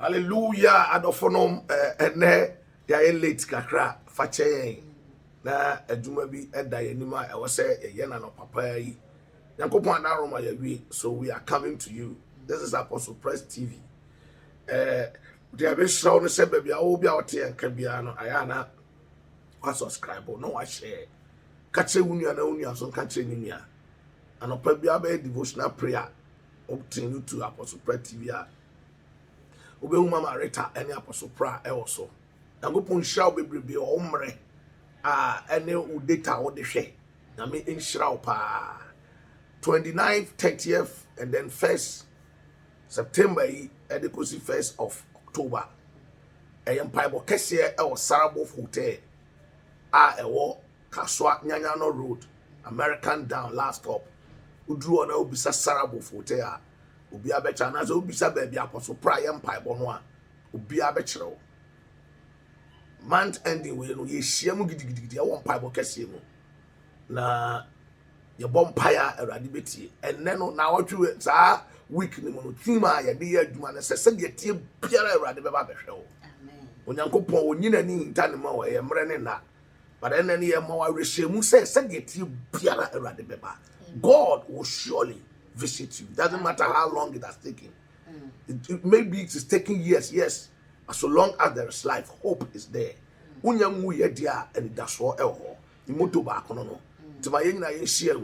Hallelujah. Adofonom ene ya late kakra fache na adwuma bi eda yanima e wo se ye na no papa yi. Yankopon na Roma ya wi, so we are coming to you. This is Apostle Press TV. They be show no se baby a wo bia wote yanka bia no aya na wa subscribe no wa share. Kache wunia na wunia so kache ninia. Anopa bia be devotional prayer obtain you to Apostle Press TV. Obe Mama Rita any Apostle Pra also. Yankopon shall be bebrebe omre any data o de hwe. Na me inshira pa 29th, 30th and then 1st September and the 1st of October. Bible kese e o Sarabo Hotel ewo Kaswa Nyanyano Road, American Down last stop. Udru ona obisa Sarabo Hotel obi abecha na so obisa baby Apostle Pra Bible no a obi abechero month ending we no ye hia mu gidigidi e won Bible kese mu na ye bompire Awurade betie enne no na wotwe saa week ni mu no twima ye de ye adwuma na se de tie biara Awurade beba behwe wo amen onyankopon onyina ni ntane ma wo ye mre ne na but enne ne ye ma wa rehwemu se de tie biara Awurade beba. God will surely visit you. Doesn't matter how long it has taken. Maybe it is taking years, yes. But so long as there is life, hope is there. Unyamu ye dia and that's what elho. Imoto ba kono no. Tima ye na ye hia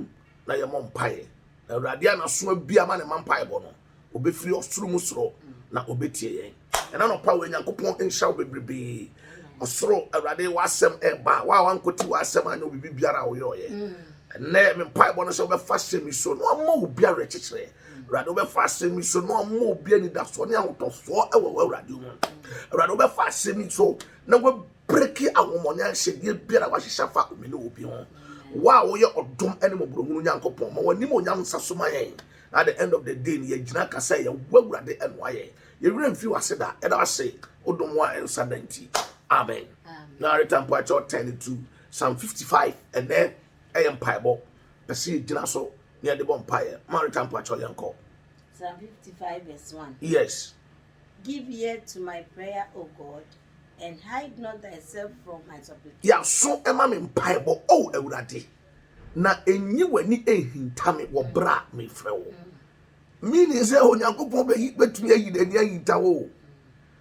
na ye mompae. Na Awurade na so bia ma ne mampae bo no. Obefiri osoro musoro na obetie yen. And no pa we Nyankopon insha bebrebe. Osoro Awurade wasem eba. Wa wankoti wasem anya obibi biara wo ye. Ne me Bible no se be fashion mi so no ma obi a rechichire Awurade be fashion mi so no ma obi ani da so ne ahotofo e wo Awurade mu Awurade be fashion mi so na we breaki awomone anhye biara wa hyehyɛ fa omi ne obi ho wa wo ye odom ene mobrohunu Nyankopon ma wani mo nyam saso ma yen at the end of the day ye gina kasa ye wo Awurade eno aye ye wura mfi wase da e da wase odom wa ensa danti amen na retampo a 10 Psalm 55 and then Bible, the sea dinner so near the bonfire. Maritime Pacho Yanko. Psalm 55 verse 1. Yes. Give ear to my prayer, O God, and hide not thyself from my supplication. Yeah, so am I in Bible, oh, Eurade. Na enyi wani ehintame wo bra me frewo. Meaning say on Yankopon be betumi ayi dani ayita wo.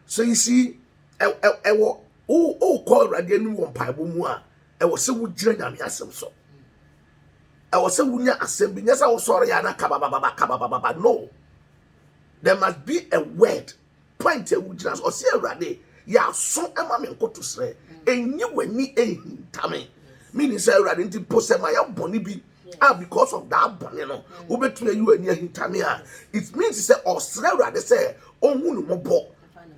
So you see, ewo oh call Eurade ni won Bible mu a, ewo se wo gira nyame asem so. I was saying, assembly. Yes, I was sorry. No, there must be a word. Point a wood or say already. Ya so am I go to say. And you when me a tame. Meaning say already to post my bonny be. Because of that bonny no. Who between you and near him tamia. It means say or say already say oh munu mobo.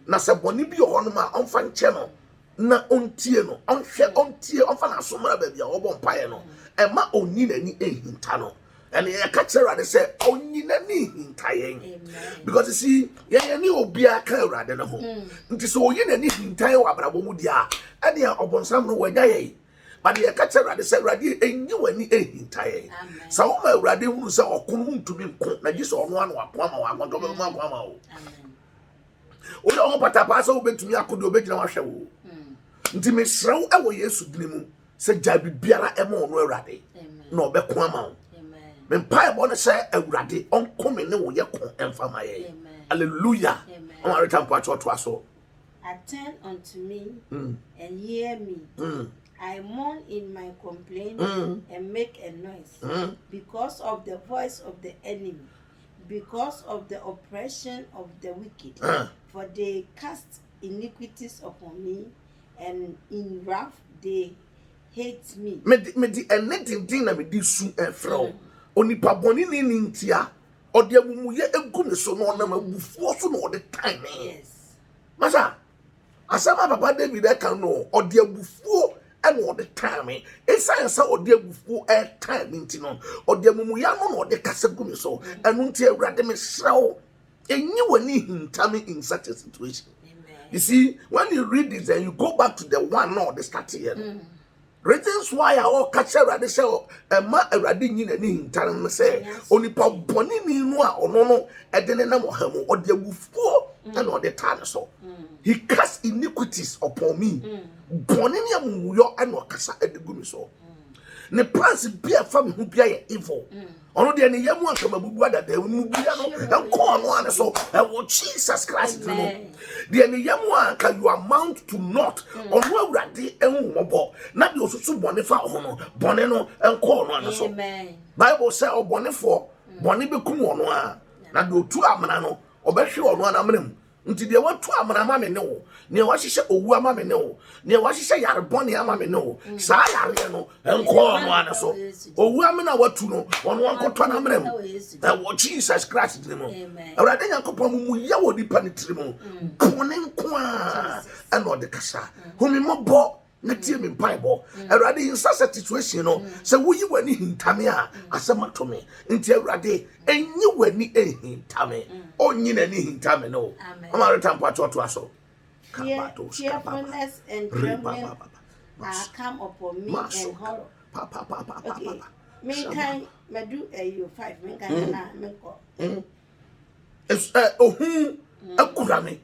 Na se bonny be on my unfan channel. Na ontie no onhwe ontie onfa na somra ba bia wo bompae no e ma onyina ni ehinta no and ye ka kire ade say onyina ni ehinta yen because you see ye ni obi aka urade no ho nti so onyina ni ehinta yen wa brabo mu dia ade a obonsam no wanya ye but ye ka kire ade say urade enyi wani ehinta yen sa wo ma urade hu say okunu ntumi nko na giso ono ano apo ama wa akodo ma apo ama wo o yo pata pa so obetumi akodo obegina wa hwe wo nti me srew ewo Yesu dinimu se jabi biara ema ono Awurade na obeko ama wo me mpae bo ne se Awurade onkome ne wo ye ko emfama ye hallelujah on return to aso attend unto me and hear me I mourn in my complaint and make a noise because of the voice of the enemy, because of the oppression of the wicked, for they cast iniquities upon me, and in wrath they hate me. Me di anything na me di su efro. Onipa boni ni ntia. Ode amumuye egu ne so no na mabufuo so no the time. Yes. Masa asama papa David e kan no ode abufuo e no the time. Esan sa ode abufuo e time nti no. Ode amumuya no no de kasa gu ne so. Enu nti Awurade me srew. Enyi wani hintame in such a situation. You see, when you read this and you go back to the one no the start here. Reasons why I all catch a radi say a ma a radi ni hintan say onipa boni ni no a ono no e de ne nam hamu o de agufuo and o de tan so he cast iniquities upon me boni ni amuyo and o kasa e de gumi so ne plans bia fam hu bia ye evil ono de ne yamu aka mabubu adada mu bia no enko no ane so e wo Jesus Christ no de ne yamu aka you amount to not ono awurade enhu mobo na de osusu bone fa ho no bone no enko no ane so Bible say obone for bone bekum ono a na de otu amana no obehwe ono anamrem nti de watu amana ma me ne wo ne wahihye owu ama me ne wo ne wahihye yarebone ama me ne wo saa yare no enko no ane so owu amana watu no ono ankoto na mrem na wo Jesus Christ dimo awurade yakopon mu ya wo dipa ne tirimo bone nko a ana ode kasa humi mobo na tie me Bible awurade in such a situation no say wo yi wani hintame a asema to me nti awurade enyi wani ehintame onyi na ni hintame no amara tampa to aso cheerfulness and trembling are come upon me and horror okay me kan medu ayo 5 me kan na me ko ohun akurame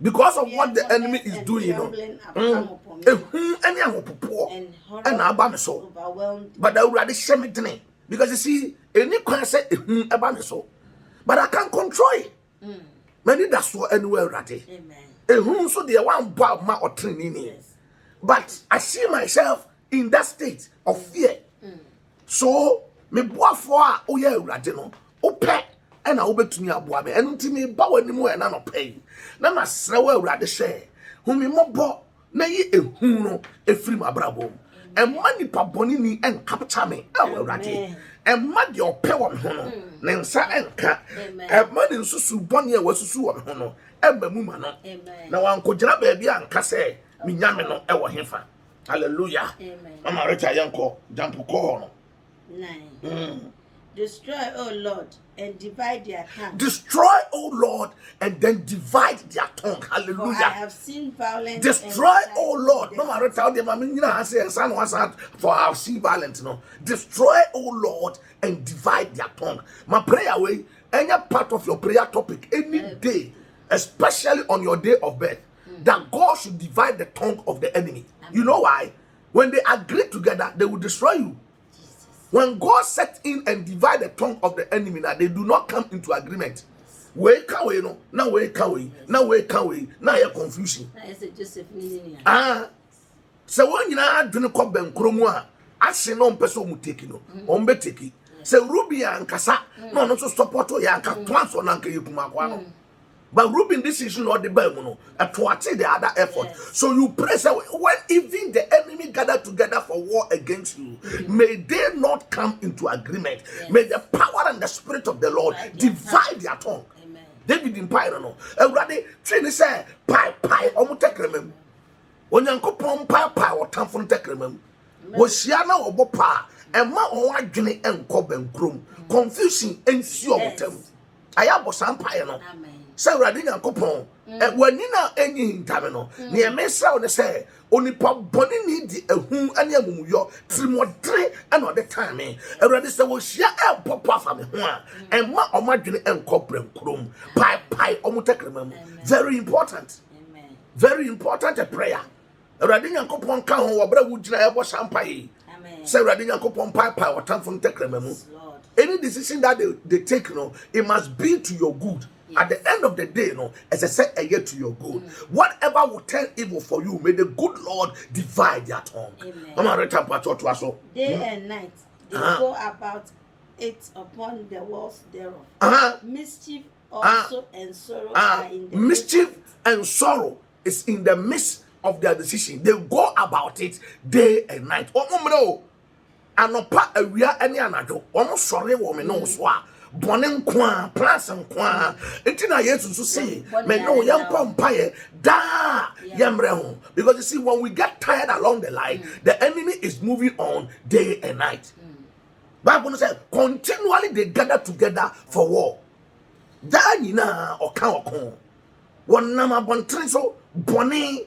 because of what the enemy is doing, you know. Any and aba me so. But I would shame it because you see, any can say about me so. But I can't control it. Many that's what anywhere ready. Amen. So the one bow my or training. But I see myself in that state of fear. So me boa for oh yeah ready no. Ope and I will bet me aboa me and to me bow anymore and I no pay. Na masrawa awurade hye humi mobo na yi ehu no efiri mabrabo emma nipa boni ni en capture me awurade emma de ope wo ho no ne nsa enka emma ne nsusu boni a wasusu wo ho no emma mu ma no na wankogina ba bia anka se minyame no e wo hefa hallelujah mama recha yanko jump ko no 9 Destroy, O Lord, and divide their tongue. Destroy, O Lord, and then divide their tongue. Hallelujah. For I have seen violence. Destroy, O Lord. No matter how them, I mean, you know, I say, son was out for I have seen violence. No. Destroy, O Lord, and divide their tongue. My prayer way, any part of your prayer topic, any day, especially on your day of birth, that God should divide the tongue of the enemy. You know why? When they agree together, they will destroy you. When God set in and divide the tongue of the enemy, now they do not come into agreement. Where can we no? Now where can we? Now where can we? Now you're confusion. So when you are doing call Ben Kromwa, I say no person will take you. Ombe take it. Say Ruby and Kasa, no so support ya can transfer nanka yukumakwano. But Reuben, this is not the Bible, towards the other effort. Yes. So you pray, when even the enemy gather together for war against you, may they not come into agreement. Yes. May the power and the spirit of the Lord divide their tongue. Amen. David in Pyro, everybody, Trini say, Pie, Omutekremem. When Uncle Pom Pie, or Tamfon Tekremem, was Shiana or Bopa, and my own journey and cob and groom. Confusion ensure with them. I have a sampire. Amen. Say radina kopon when na enyi hintame no ne emesa o ne say onipa boni ni di ehu ane amumuyo trimodre and all the time erade say wo hia e popo afa me ho a emma omadwene enkobrem krom pai omutekremam. Very important. Amen. Very important a prayer. Erade nyankopon ka ho wo bra wo gina e bo champagne. Amen. Say radina nyankopon pai o tamfo tekremam. Any decision that they take, it must be to your good. Yes. At the end of the day, as I said, a year to your good. Whatever will turn evil for you, may the good Lord divide their tongue. Amen. Day and night, they go about it upon the walls thereof. Mischief also and sorrow are in the mischief and sorrow is in the midst of their decision. They go about it day and night. Anopa awia ene anadwo omo sore wo me no so a bone nko plus nko entina yesu so say me no yampa mpaye da yemre ho because you see when we get tired along the line the enemy is moving on day and night. Bible says continually they gather together for war. Da nyina oka won nam abontre so bone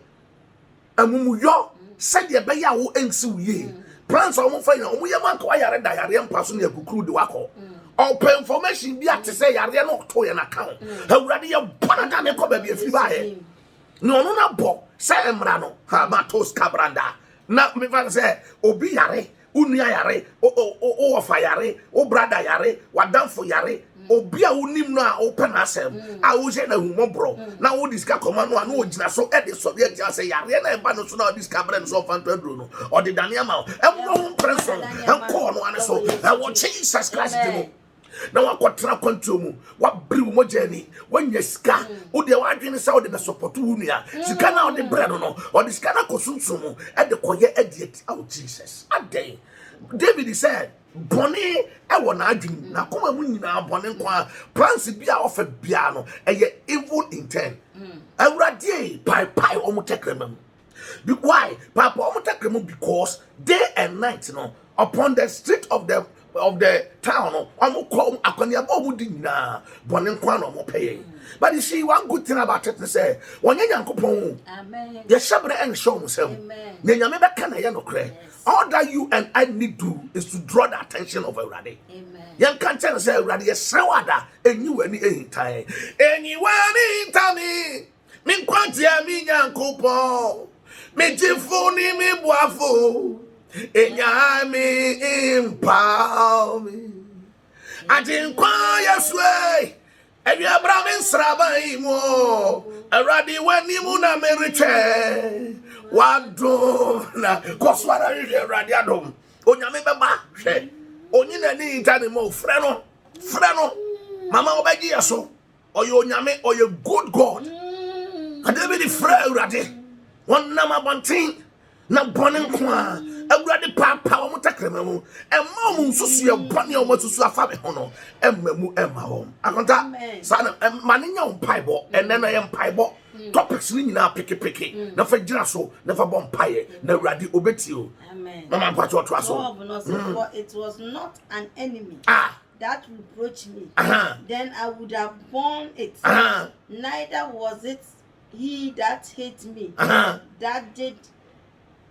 amumuyo said the beya wo ensi ye plans omo fa nya omo yema nka wa yare da yare mpa so na ekukuru de wako open information bi ate say yare no to ye na kan awurade ye bona da me ko ba bi afiri ba ye no no na bo say emra no ha matos kabranda na me fa say obi yare unia yare o ofa yare o brother yare wadamfo yare obi a unim no a open asem a wo je na humobro na wo diska command no o gina so e de so ye gina say yare na e ba no so na diska brand so fan pedro no o de daniel ma e wo preso en ko no ane so e wo Jesus Christ de na wakotra control mu wabri mo jani wanya sika wo de wadwene sa wo de support wo nua sika na wo de bread no o de sika na kosunsumu e de koye ediet out Jesus aden David said boni e wona adwin na koma mu nyina boni nkwa plans bia ofa bia no eye evil intent awurade pai omo tekremam why papa omo tekremam because day and night no upon the street of the town omo ko akonia ba omo di nyina boni nkwa no omo pay but you see one good thing about it say wonye nyankopon amen ye shabre en show musem ne nyame be kana ye no kre. All that you and I need to do is to draw the attention of everybody. Amen. Young can't say everybody is sawada and you any time. Anyone tami min kwantia mi nyankopo mi jifuni mi boafo enya mi impa mi ajinkwa yeswe ebi abraham srabai mo eradi wani mu na meriche wado na koswara eradi adom onyame beba hwe onyina ni intane mo frɛ no mama obaji yaso oyo onyame oyo good God ade be di frɛ eradi wonna mabontin na bone nkoa awurade papa wo mutakrema mu emma mu nsusu ye bone o masusu afa be hono emma mu emma wo akonta sana mane nya wo paibo enne na ye paibo topics ni nyina peke na fa gira so na fa bom paye na awurade obeti o amen mama pacho to aso for it was not an enemy that reproached me then I would have borne it neither was it he that hate me that did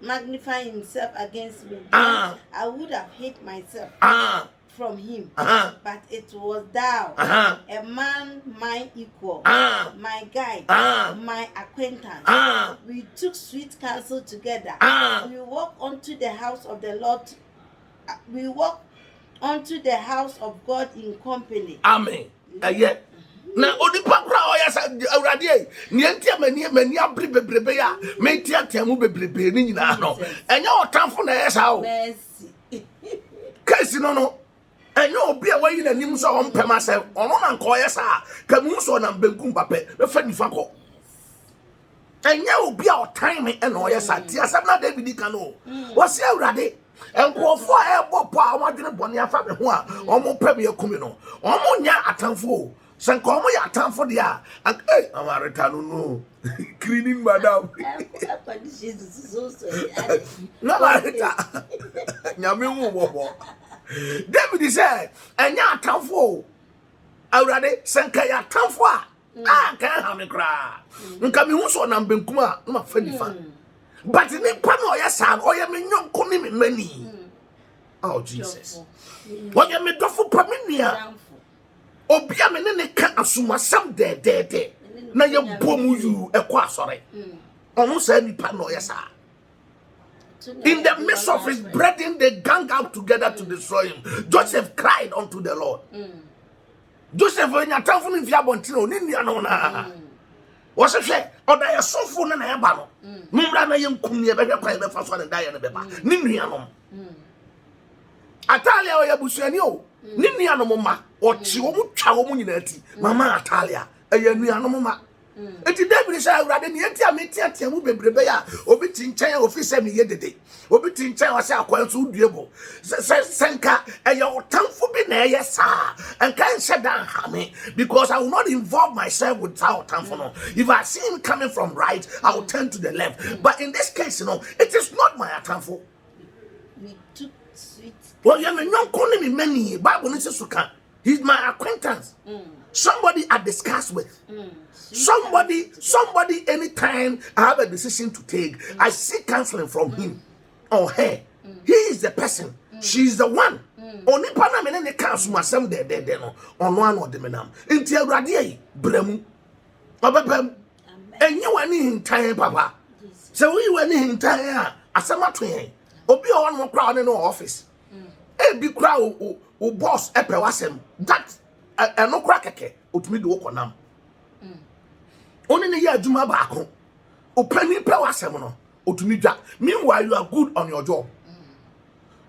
magnify himself against me. I would have hid myself from him. But it was thou, a man my equal, my guide, my acquaintance. We took sweet counsel together. We walked unto the house of the Lord. We walked unto the house of God in company. Amen. Na odipa kra oyasa awrade ni entia mani abri bebrebe ya mentia temu bebrebe ni nyina no enya otamfo na yesa o kasi no enya obi a wayi na nim so o mpema se ono na nko yesa ka mu so na mbenkum pape be fa nifa ko enya obi a otan me na oyesa ti asem na David kan no wose awrade enkofo a ebo po a wadwene bone afa be ho a omo pem yakumi no omo nya atamfo Sankomo ya tamfo dia amareta no cleaning madam no mareta nyame wu bobo David said enya tamfo awrade sanka ya tamfo a kan ha me kra nka me hu so na mbenkuma na ma fa nifa but ni pa no ya sa oya me nyonko ni me mani oh Jesus oya me dofo pa me nia obia me ne ka asumasam de na ye bomu yu ekwa asore onu sa nipa no yesa in the midst of his brethren they gang out together to destroy him. Joseph cried unto the Lord. Joseph nya tamfo ni via bontino ni nua no na wo se hwe oda ye sofo na ye ba no mumra na ye nkum ye behwe kwa ye befa so na da ye ne beba ni nua no Atalia o ya busuani o ni nua no ma ochi wo mu twa wo mu nyina ati mama Atalia eya nua no ma eti David say awrade ni enti ametiatia mu bebrebe ya obi ti nchen officer mi yedede obi ti nchen wase akwanso duebo senka eya otamfo bi na eya sa and can shut down hame because I will not involve myself with that otamfo no. If I see him coming from right I will turn to the left, but in this case it is not my otamfo. We took sweet well, you me nyonko ni me mani Bible ni se suka He's my acquaintance. Somebody I discuss with. Somebody, anytime I have a decision to take, I seek counseling from him or her. He is the person. She's the one. Only Panama and the council must send there no on one of them. Until Radia, Bremu, Babam, and you were in time, Papa. So we were in time. As a matter, Obi on one crowd in our office. A big crowd who boss Epewasem. That no cracker, Utmi do Okonam. Only the year Juma Bako. Open Pewasem no, Utmija. Meanwhile, you are good on your job.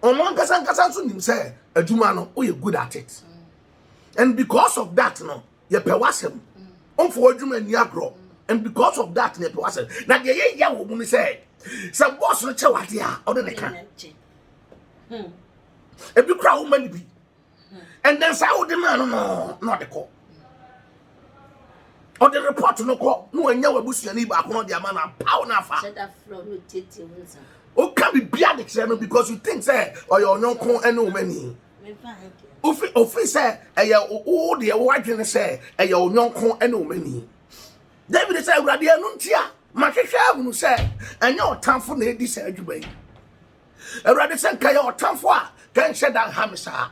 On one Kasan say, a Jumano, oh, you're good at it. And because of that, no, you Pewasem. On for Juma and Yagro. And because of that, you Pewasem. Now, the young woman say, some boss no chow at ya, or the can. A big crowd may be. And then say, oh, the man, no, not the call. Or the report to no call, no, and you will bush your neighbor, no, the man, and power nafa. Oh, can be beyond because you think, say, or your non con and no many. If say, a ya all the white and say, a your non con and no many. David said, Radia Nuntia. Makesha who say, and your time for the disadvantage. A rather send Kayo time for can shed down Hamisa.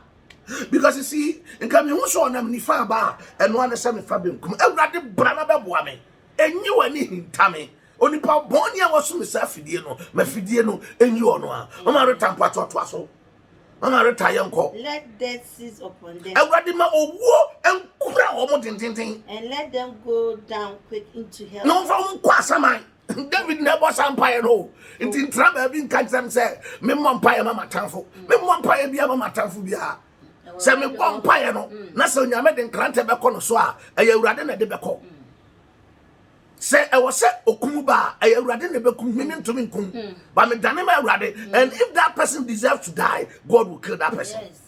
Because you see, in coming also on them Nifaba and 175 come a rather Branaba Wame, and you and him, Tammy. Only Paul Bonia was Fidiano, Mefidiano, and you on one. Mamma Tampato Twasso. Mamma retire uncle. Let death seize upon them. A radima or war and cry almost in. And let them go down quick into hell. No from Quasamai. David never sampire no. In trouble being catch them say, me vampire mama tanfo. Me vampire be a mama tanfo bia. Say me vampire no. Na so nyame den krante be kono so a awurade na de be ko. Say I was say okumuba awurade na be kum me ntumi nkum. But me dane ma awurade, and if that person deserves to die, God will kill that person. Yes.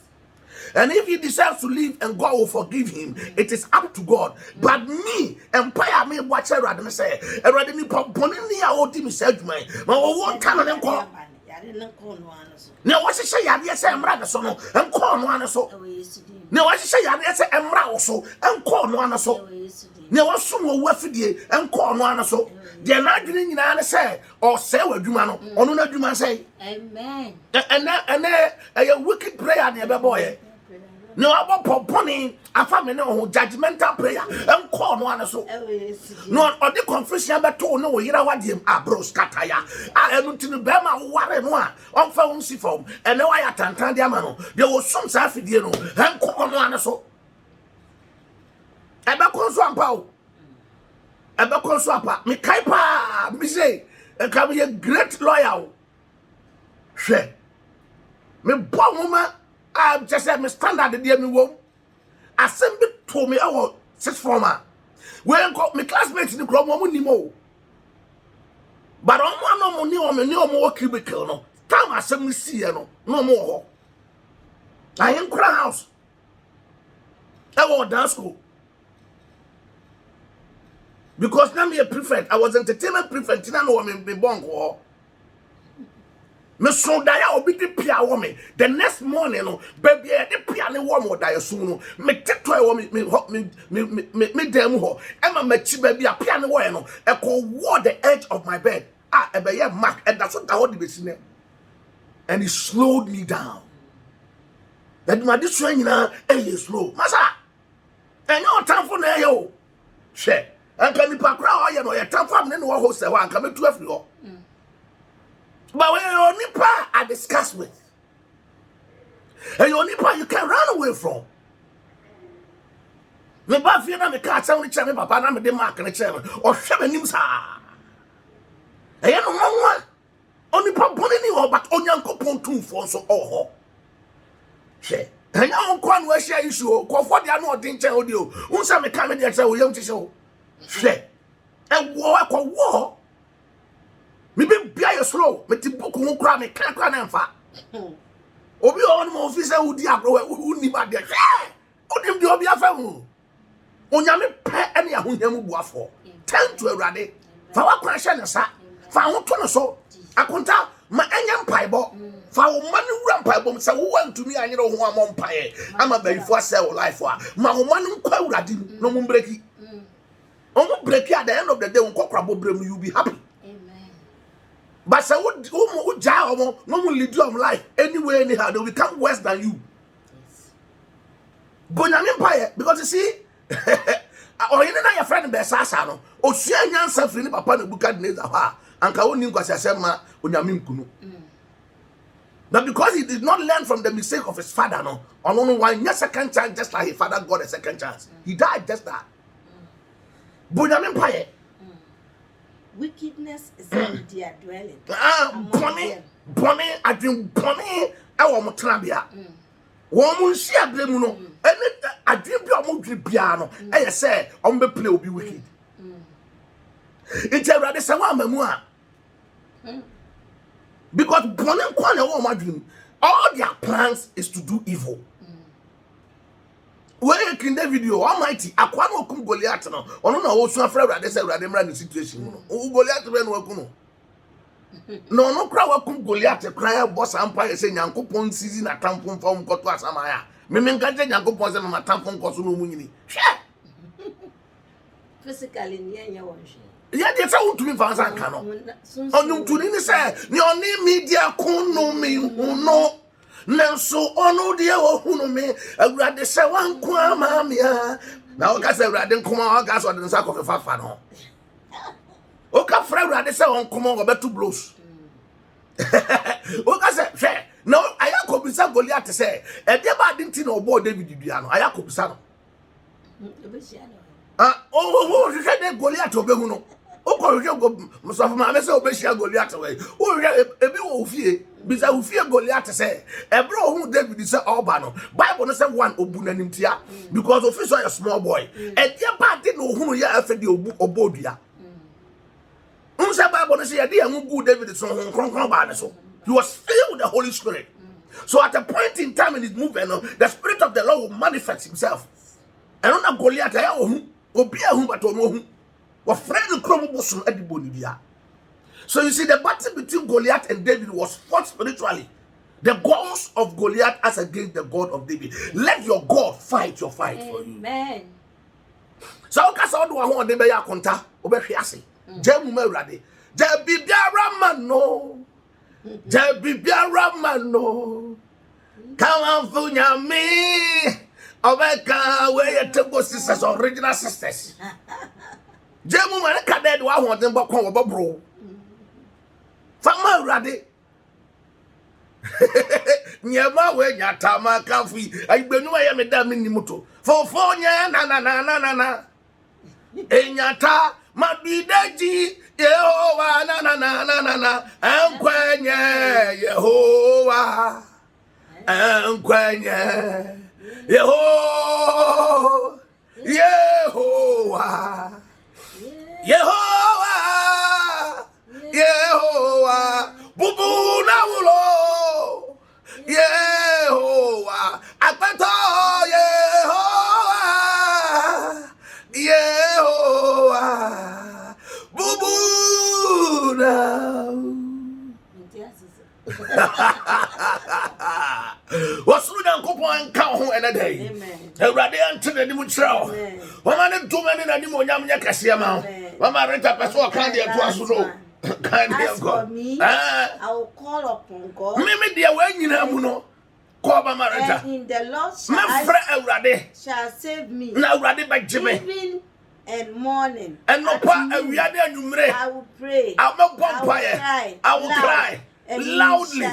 And if he deserves to live and God will forgive him, it is up to God. But me, empire me watch a rather say, a rather me pomponing the old team said, my one time and call. Now, what you say, yes, I'm rather so, and call one so. Now, what you say, yes, I'm rather so, and call one so. Now, what some will work for you and call one so. They're not doing in an say, or say what you man, or no, you man say. Amen. And a wicked prayer, never boy. No, about pomponing, a family no judgmental prayer, and call one so. No, or the confession but to no, you know what him, bros, cataya. I am to the Bama, one on phone see from, and no, I attend Tandiamano. There was some Safidiano, and call one so. Eba Conswampa, Eba Conswampa, me kaipa, me say, and can be a great lawyer. She, me poor woman. I just said, me standard the dear me womb. I sent it to me, our sixth former. When my classmates in the club, no more. But on one no more cubicle, no. Time I send me see, no more. I am crown house. I was dance school. Because now me a prefect, I was entertainment prefect, and I know I'm in Bongo. Me so die obi di pia wo me the next morning no baby e di pia ne wo mo die so no me tetoi wo me dem ho e ma machi baby a pia ne wo no e ko wo the edge of my bed e be ye mark and that's what I hold the sine and it slowed me down that my this one nyina e slow masa enyo time for na yo she anka ni pa kra o ye no ye time for me no wo ho se wa anka me tu afri ho. But when you're only part I discuss with, and you're only part you can run away from. Me ba fi na me ka tell ni chairman papa na me de mark na chairman or hwe nim sa. E ye no nwa only part boni ni ho but onyankopon tumfo so oho. Hwe. And you kwan we share issue ko for dia no odin chen odi o. Unsa me ka me de say o yam ti say o. Hwe. E wo akwa wo. Me be bia slow, me ti book who cry me can na mfa. Obi on mo officer who di agro who ni ba de. Odim di obi afa mu. Onyame pe ene ahonyam buafo. Thank to Awurade. Fa wa kwan hye ne sa. Fa ho to no so. akonta ma enya mpaibo fa wo manu wura mpaibo se wo wantumi anyere ho amon mpae ama bayifo asɛ wo life a ma wo manu nkwa urade no mu breki omu breki at the end of the day unkokra bobrem you be happy. Amen. But say wo ja omo no mu lead your life anyway anyhow they will become worse than you. Yes. Bonyame mpae because you see or you na your friend be sasa no osua nyansa firi ni papa na Nebukadnezar ha anka woni nkwasi asema onyame nkunu. But because he did not learn from the mistake of his father, no, on only one second chance, just like his father got a second chance. He died just that. Bunyamin Paye. Wickedness is in their dwelling. Bonnie, I drink Bonnie, I want Trabia. Woman, she had them, no, and I drink your movie piano, and I say, on the play will be wicked. It's a rather someone memoir. Because Bonnie Kwana woman dream, all their plans is to do evil. Where in the video, Almighty, Aquano cum Goliath, no, or no, also afraid that they say, Rademran the situation. Oh, Goliath, when Wakuno. No, crowd cum Goliath, cry, boss empire, saying, Uncle Pon season at tampon from Cotua Samaya. Memen Gajan, Uncle Pons and my tampon Cosuno Muni. Physically, near your yet it's out to me for Zancano. On you to say, your name media kuno me, no. Nanso ono dia wo hunu me awurade se wankwa mamia na o ka se awurade nkoma o ga so de nsa ko fafa no o ka fra awurade se wankoma o betu blows o ka se hwe no ayako bisa Goliath se e de ba dinti na obo David dua no ayako bisa no o hwe de Goliath obehu no o ko hwe go msofo ma me se obehia Goliath we o hwe ebi wo fie bisa ufie Goliath say ebro hu David say oba no Bible no say one obunanim tia because official a small boy e dia party no hu ya afedi obodua say Bible no say ya dia hu good David so kronkron ba ne so he was filled with the Holy Spirit. So at a point in time in his movement the Spirit of the Lord will manifest himself and on Goliath ya hu obi hu but no hu wa friend krom bosom adibo ni bia. So you see, the battle between Goliath and David was fought spiritually. The goals of Goliath as against the God of David. Let your God fight your fight for you. Amen. So I do want to be a conta. Obeshiasi. Jemu merade. Jebibia ramano. Jebibia ramano. Come on, funya me. Obeka where you go sisters, original sisters. Jemu mereka dead. I want them back home, bro. Fama rade nyama we nyata makafi agbenu ya meda mini moto fofo nya na enyata mabidaji Yehova na enkwenye Yehova enkwenye Yehova Yehovah, bubu na wulo. Yehovah, akpato Yehovah, bubu na. Wasuru na nkopo anka ho enadai. Ewrade ante na nimu chiro. Wama ne tumani na nimu onyam nya kase ma. Wama renta peso kan de to aso. As for me, I will call upon God. Mimi dia we nyina mu no. And in the Lord shall save me. Na Ewrade ba jime. Even and morning. And no pa awiade anumre. I will pray. I will cry. Loudly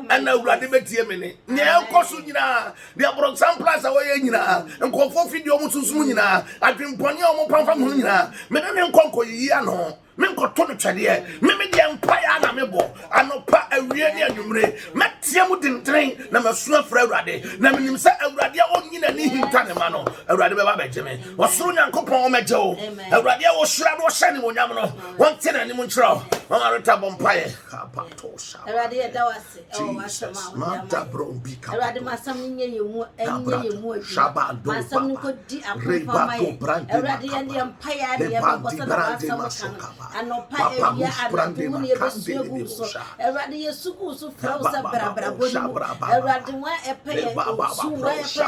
and Ewrade betie me ne. Ne enkoso nyina. Dia bro example as away nyina. Enkofo video mu sunsun nyina. Adwempone omo pamfa mu nyina. Me ne enkonko yi ano. Me nkoto no twede me de empire na me bo anopa awie ne anwumre metie mu dintren na masua fra Ewrade na menim se Ewrade onyina ni hinta ne ma no Ewrade be ba beje me wasoro nyankopon o meje o Ewrade wo hira no hye ne wonyam no wonte na ni mu nkyerɛ Mama Rita Bompaye. Kapatosha. Erade ye da wase. Oh Jesus. wasama Manta Brombika. Erade masam ni nye yemu enye yemu Shabado. masam ni ko di akwa Rebato mai brandi. Erade ye ndi empire de ye babo sa na masam kan anopa ewia anabu ni ye besu egu so Erade ye suku so fra so brabra bonu Erade wa epe su wa epe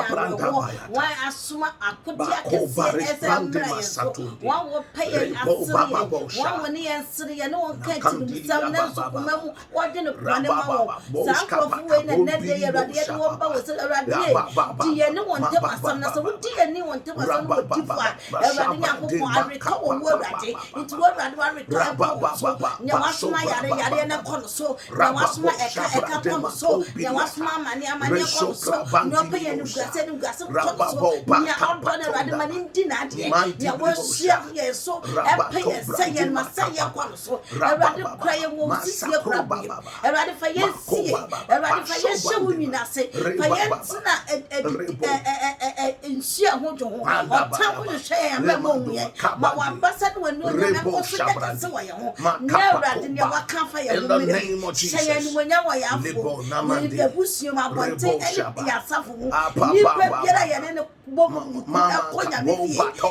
wa asuma akodi akese ezemra ye so wa wo pay asiri wa woni ensiri ye no won ka ti sam na so kuma mu wa de no kwane ma wo sa kofu we na na de ye Erade ye wo ba wo se Erade di ye ne won te masam na so di ye ni won te masam wo di fa Erade nya ko ko areka wo wo Erade it wo Erade wa reka so nya wasuma yare na kono so nya wasuma eka kono so nya wasuma amani kono so no pe ye no gase kono so nya odo na Erade mani ndi na de nya wo sia ye so epe ye se ye ma se ye kono so Erade kra ye wo sisi ye kra bi Erade fa ye sie Erade fa ye shewu nyina se fa ye tina nsia ho jo ho ota wo hwe ya ma mo ye ma wa basa no no na ko so de se wa ye ho na Erade ne wa ka fa ye ho mi se ye ni wonya wa ya fo ni de busio ma bonte ya safo mu ni pe biara ye ne bo mu na ko nya mi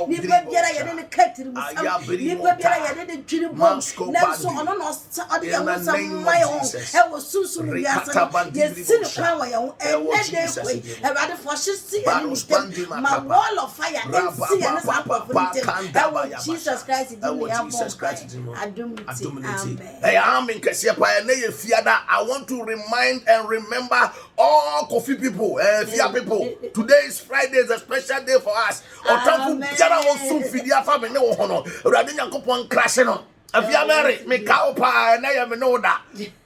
ni pe biara ye ne katiri mu sam ni pe biara ye ne dwiri bom na so ono no ade ya wo sam mai ho e wo susu mu ya sa ye sin kwa wa ye ho e ne de ko Erade fo hye ye ma wall of fire and see and sa kwa Jesus Christ di me amen. Hey, I'm in Kasiapa and they fiada. I want to remind and remember all coffee people, Fia people. Today is Friday, is a special day for us. Otafu biara won so fidia fa me ne wo hono. Erade Nyankopon krashe no. Afia Mary, me ka opa na ya me no da.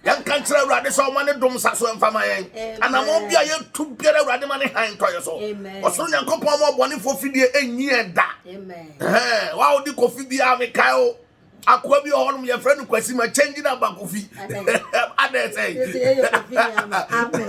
Yan kan kire Erade so ma ne dom sa so mfama yen. Ana mo bia ye tu biara Erade ma ne han toye so. Oso Nyankopon mo bone fo fidie enyi eda. Amen. Wa odi kofi bia me kai o. Akwa bi honum ye friend kwasi ma change na ba kofi. Ade say. Amen.